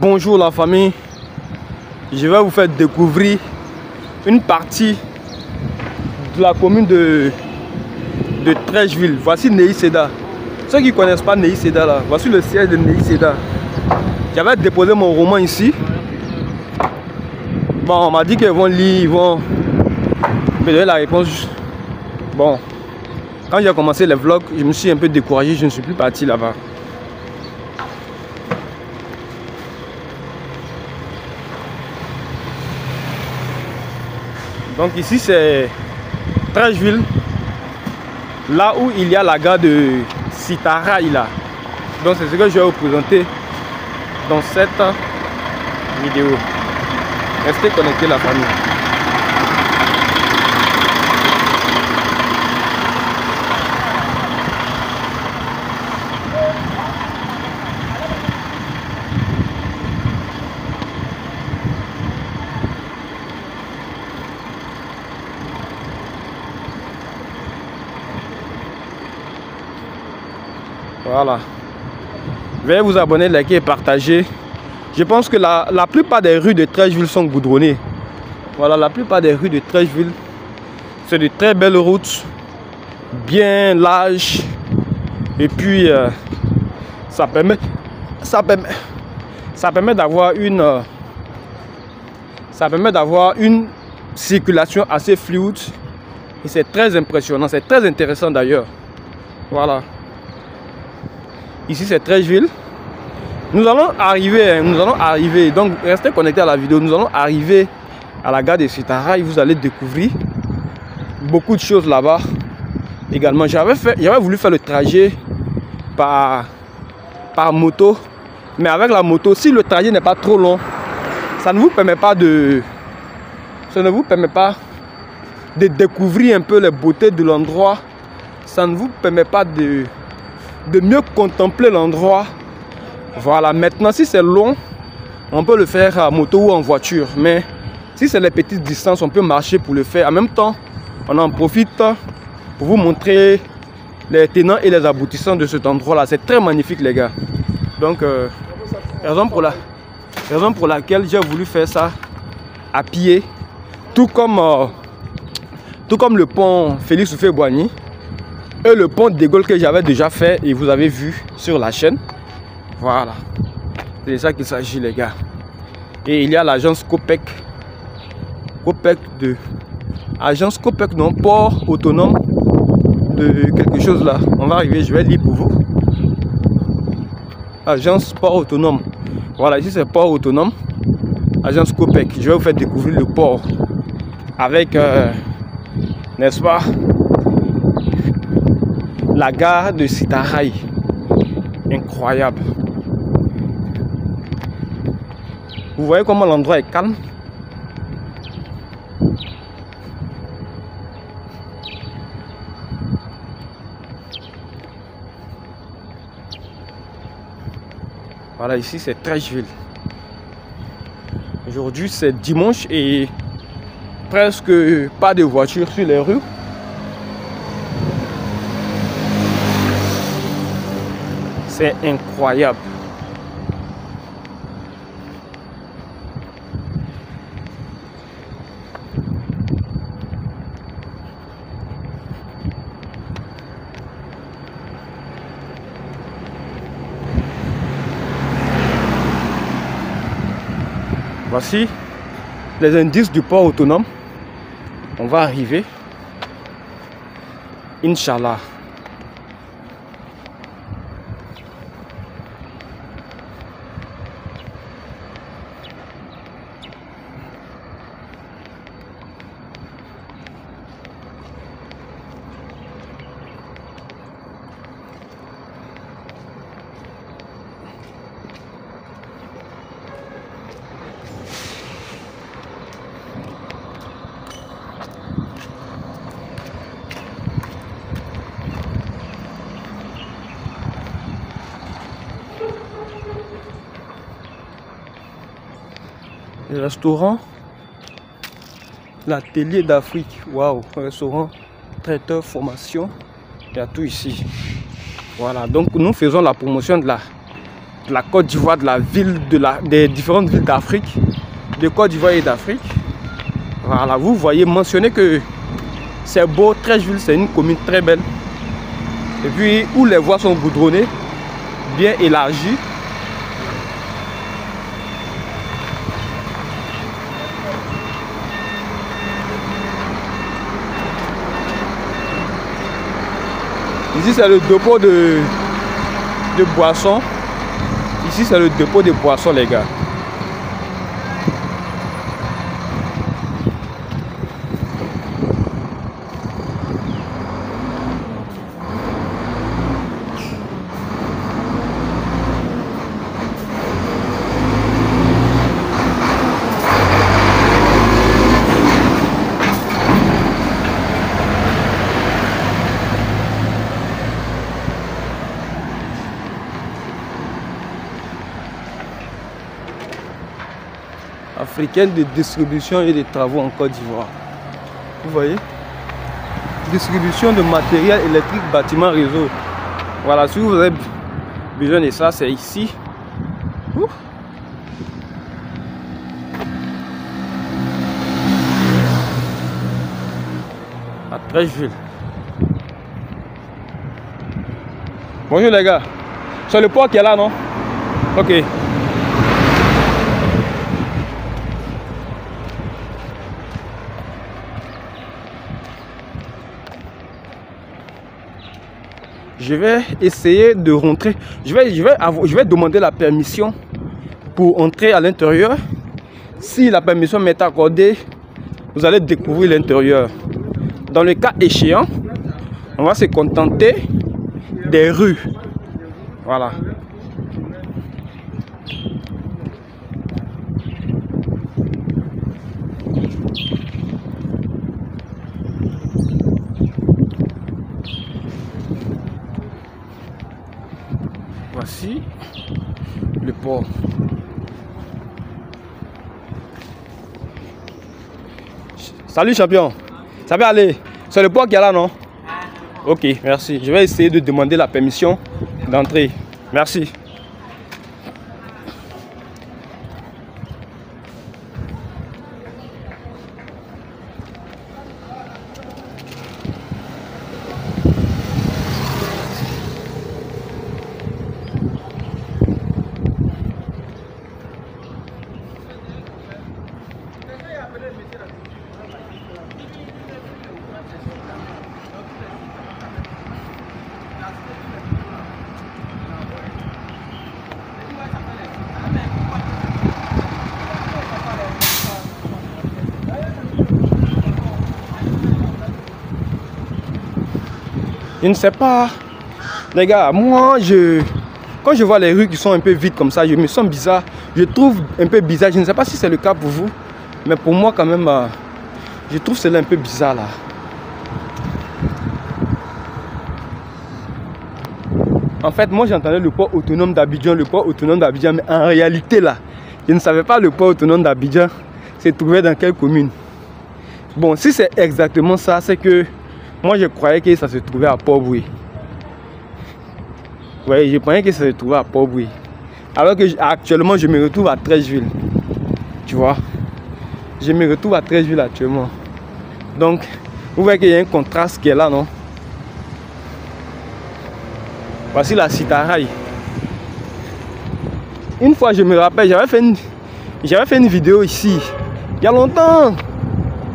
Bonjour la famille, je vais vous faire découvrir une partie de la commune de Treichville. Voici Nehi Seda. Ceux qui ne connaissent pas Nehi Seda là, voici le siège de Nehi Seda. J'avais déposé mon roman ici. Bon, on m'a dit qu'ils vont lire, ils vont me donner la réponse. Bon, quand j'ai commencé les vlogs, je me suis un peu découragé, je ne suis plus parti là-bas. Donc ici c'est Treichville, là où il y a la gare de Sitaraï là. Donc c'est ce que je vais vous présenter dans cette vidéo. Restez connectés la famille. Voilà. Veuillez vous abonner, liker et partager. Je pense que la plupart des rues de Treichville sont goudronnées. Voilà, la plupart des rues de Treichville, c'est de très belles routes, bien larges. Et puis, ça permet d'avoir une circulation assez fluide. Et c'est très impressionnant, c'est très intéressant d'ailleurs. Voilà. Ici c'est Treichville. Nous allons arriver, donc restez connectés à la vidéo. Nous allons arriver à la gare de Sitaraï. Vous allez découvrir beaucoup de choses là-bas. Également, j'avais voulu faire le trajet par moto. Mais avec la moto, si le trajet n'est pas trop long, ça ne vous permet pas de découvrir un peu les beautés de l'endroit. Ça ne vous permet pas de mieux contempler l'endroit. Voilà, maintenant si c'est long, on peut le faire à moto ou en voiture. Mais si c'est les petites distances, on peut marcher pour le faire. En même temps, on en profite pour vous montrer les tenants et les aboutissants de cet endroit-là. C'est très magnifique les gars. Donc, raison pour laquelle j'ai voulu faire ça à pied. Tout comme le pont Félix Houphouët-Boigny. Et le pont de Gaulle que j'avais déjà fait et vous avez vu sur la chaîne. Voilà. C'est de ça qu'il s'agit les gars. Et il y a l'agence Copec. Agence Copec non, port autonome de quelque chose là. On va arriver, je vais lire pour vous. Agence port autonome. Voilà, ici c'est port autonome. Agence Copec. Je vais vous faire découvrir le port. Avec, n'est-ce pas, la gare de Sitaraï. Incroyable. Vous voyez comment l'endroit est calme. Voilà, ici c'est Treichville. Aujourd'hui c'est dimanche et presque pas de voitures sur les rues. C'est incroyable. Voici les indices du port autonome. On va arriver. Inch'Allah. Le restaurant l'atelier d'Afrique. Waouh, restaurant, traiteur, formation. Il y a tout ici. Voilà, donc nous faisons la promotion de la Côte d'Ivoire, de la ville, des différentes villes d'Afrique, de Côte d'Ivoire et d'Afrique. Voilà, vous voyez mentionner que c'est beau, Treichville, c'est une commune très belle. Et puis où les voies sont goudronnées, bien élargies. Ici c'est le dépôt de boissons. Ici c'est le dépôt de boissons les gars. Africaine de distribution et de travaux en Côte d'Ivoire. Vous voyez? Distribution de matériel électrique, bâtiment, réseau. Voilà, si vous avez besoin de ça, c'est ici. Ouf. À Treichville. Bonjour les gars. C'est le port qui est là, non? Ok. Je vais essayer de rentrer. Je vais demander la permission pour entrer à l'intérieur. Si la permission m'est accordée, vous allez découvrir l'intérieur. Dans le cas échéant, on va se contenter des rues. Voilà. Voici le port. Salut champion. Ça va aller? C'est le port qui est là, non? Ok, merci. Je vais essayer de demander la permission d'entrer. Merci. Je ne sais pas, les gars, moi, quand je vois les rues qui sont un peu vides comme ça, je me sens bizarre. Je trouve un peu bizarre, je ne sais pas si c'est le cas pour vous, mais pour moi quand même, je trouve cela un peu bizarre là. En fait, moi j'entendais le port autonome d'Abidjan, mais en réalité là, je ne savais pas le port autonome d'Abidjan se trouvait dans quelle commune. Bon, si c'est exactement ça, c'est que moi je croyais que ça se trouvait à Port-Boué. Oui, je croyais que ça se trouvait à Port-Boué. Alors que actuellement je me retrouve à Treichville. Tu vois, je me retrouve à Treichville actuellement. Donc, vous voyez qu'il y a un contraste qui est là, non? Voici la Citaraï. Une fois, je me rappelle, j'avais fait une vidéo ici. Il y a longtemps.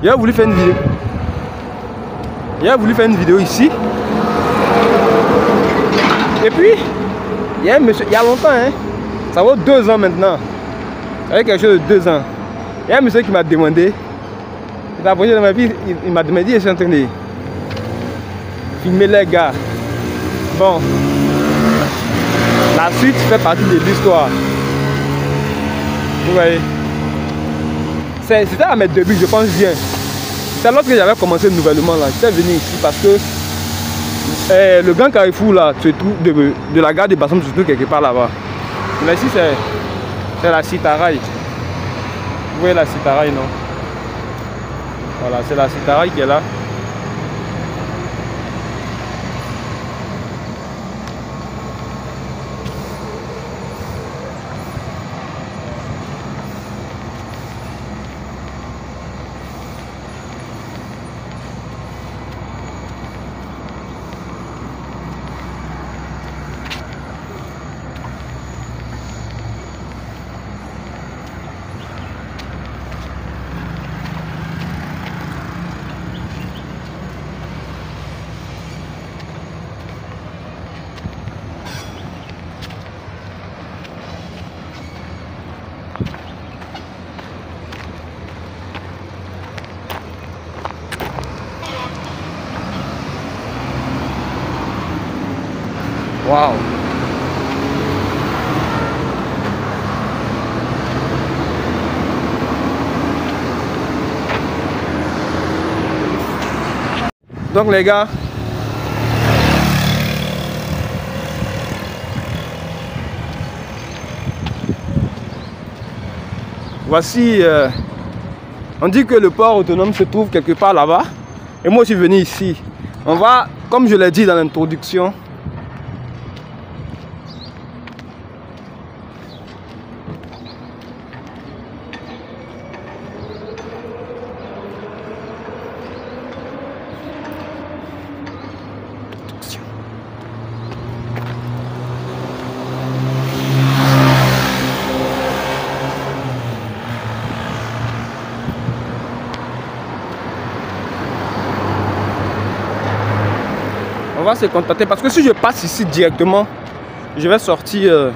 J'avais voulu faire une vidéo ici. Et puis, il y a un monsieur, il y a longtemps, hein, ça vaut 2 ans maintenant. Ça fait quelque chose de 2 ans. Il y a un monsieur qui m'a demandé, il m'a demandé, je suis en train de filmer les gars. Bon, la suite fait partie de l'histoire. Vous voyez, c'était à mes débuts, je pense bien. C'est lorsque j'avais commencé nouvellement là, j'étais venu ici parce que le grand carrefour là se trouve de la gare de Bassam se trouve quelque part là-bas. Mais ici c'est la Citaraï. Vous voyez la Citaraï, non? Voilà, c'est la Citaraï qui est là. Waouh. Donc les gars, voici, on dit que le port autonome se trouve quelque part là-bas. Et moi je suis venu ici. On va, comme je l'ai dit dans l'introduction, on va se contenter parce que si je passe ici directement, je vais sortir.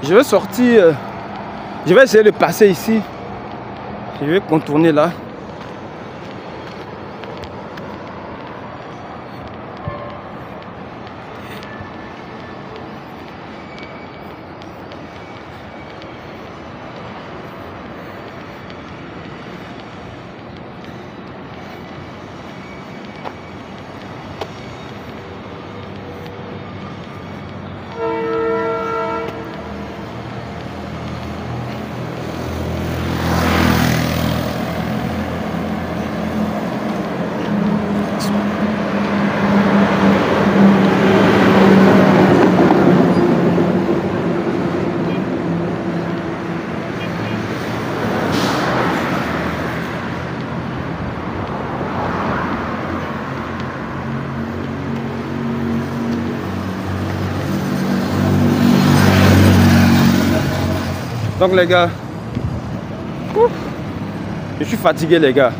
Je vais sortir. Je vais essayer de passer ici. Je vais contourner là. Donc les gars, je suis fatigué les gars.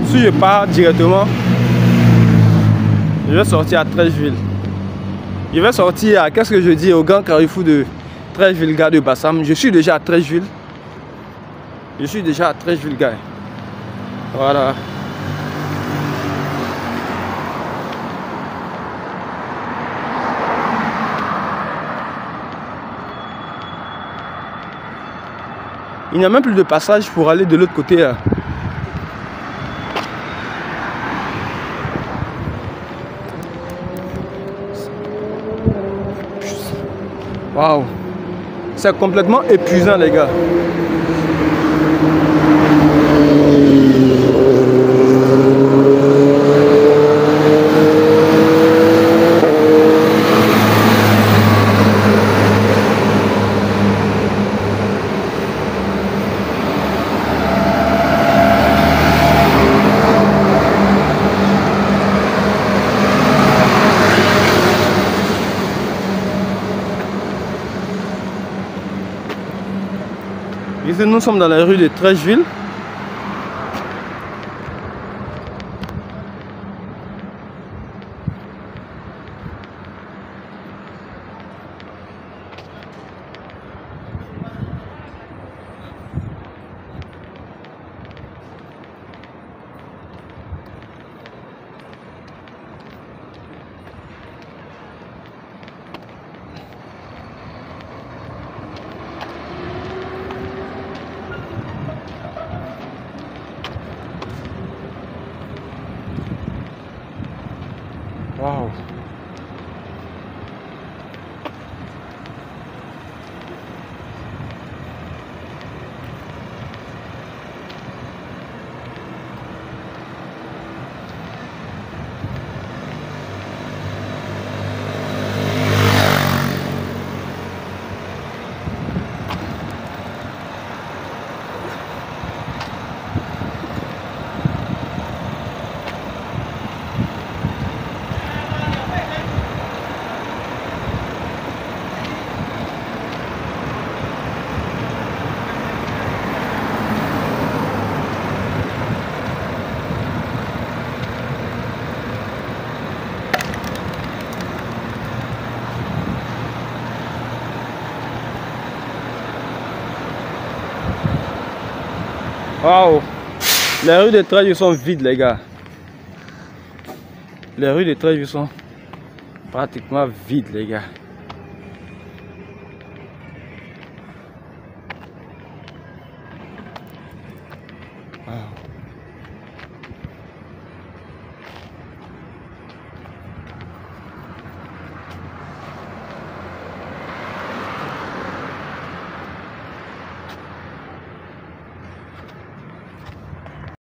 Si je pars directement, je vais sortir à Treichville. Je vais sortir à, qu'est-ce que je dis, au grand carrefour de Treichville, gare de Bassam. Je suis déjà à Treichville. Je suis déjà à Treichville, gars. Voilà. Il n'y a même plus de passage pour aller de l'autre côté. Waouh! C'est complètement épuisant, les gars. Ici, nous sommes dans la rue de Treichville. Waouh! Waouh! Les rues de Trècheville sont vides, les gars. Les rues de Trècheville sont pratiquement vides, les gars. Wow.